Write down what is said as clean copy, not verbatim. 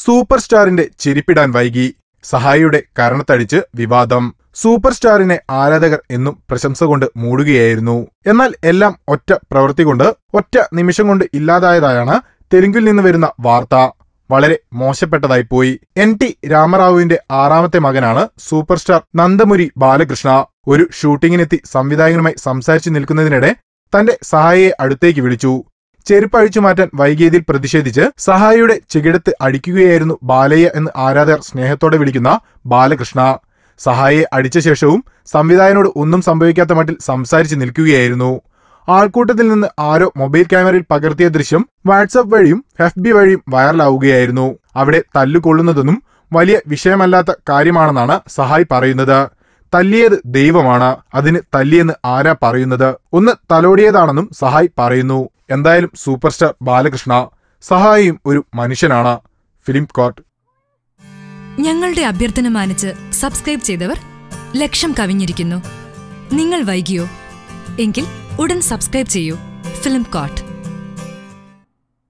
Super സ്റ്റാറിന്റെ ചിരിപ്പിടാൻ വൈകി, സഹായിയുടെ കരണത്തടിച്ച് വിവാദം. Super സ്റ്റാറിനെ ആരാധകർ എന്നും പ്രശംസ കൊണ്ട് മൂടുകയായിരുന്നു. എന്നാൽ എല്ലാം ഒറ്റ പ്രവൃത്തി കൊണ്ട്, ഒറ്റ നിമിഷം കൊണ്ട് ഇല്ലാതായതായാണ് തെലുങ്കിൽ നിന്ന് വരുന്ന വാർത്ത. വളരെ മോശപ്പെട്ടതായി പോയി. NT രാമറാവുവിന്റെ 6ാമത്തെ മകനാണ് സൂപ്പർ സ്റ്റാർ നന്ദമുരി ബാലകൃഷ്ണ. ഒരു ഷൂട്ടിങ്ങിനെത്തി സംവിധായകനുമായി സംസാരിച്ചു നിൽക്കുന്നതിനിടെ തന്റെ സഹായിയെ അടുത്തേക്ക് വിളിച്ചു. ചെരുപ്പ് അഴിച്ചു മാറ്റാൻ വൈകിയതിൽ പ്രതിഷേധിച്ച് സഹായിയുടെ ചെകിടത്ത് അടിക്കുകയായിരുന്നു ബാലയ്യ എന്ന് ആരാധകർ സ്നേഹത്തോടെ വിളിക്കുന്ന ബാലകൃഷ്ണ. സഹായിയെ അടിച്ച ശേഷവും സംവിധായകനോട് ഒന്നും സംഭവിക്കാത്ത മട്ടിൽ സംസാരിച്ച് നിൽക്കുകയായിരുന്നു. ആൾക്കൂട്ടത്തിൽ നിന്ന് ആരോ മൊബൈൽ ക്യാമറയിൽ പകർത്തിയ ദൃശ്യം വാട്സാപ്പ് വഴിയും FB വഴിയും വൈറലാവുകയായിരുന്നു. അവിടെ തല്ലുകൊള്ളുന്നതൊന്നും വലിയ വിഷയമല്ലാത്ത കാര്യമാണെന്നാണ് സഹായി പറയുന്നത്. തല്ലിയത് ദൈവമാണ്, അതിന് തല്ലിയെന്ന് ആരാ പറയുന്നത്? ഒന്ന് തലോടിയതാണെന്നും സഹായി പറയുന്നു. എന്തായാലും സൂപ്പർ സ്റ്റാർ ബാലകൃഷ്ണ, സഹായിയും ഒരു മനുഷ്യനാണ്. Film court. ഞങ്ങളുടെ അഭ്യർത്ഥന മാനിച്ച് സബ്സ്ക്രൈബ് ചെയ്തവർ 1,00,000 കവിഞ്ഞിരിക്കുന്നു. നിങ്ങൾ വൈകിയോ? എങ്കിൽ ഉടൻ സബ്സ്ക്രൈബ് ചെയ്യൂ. Film court.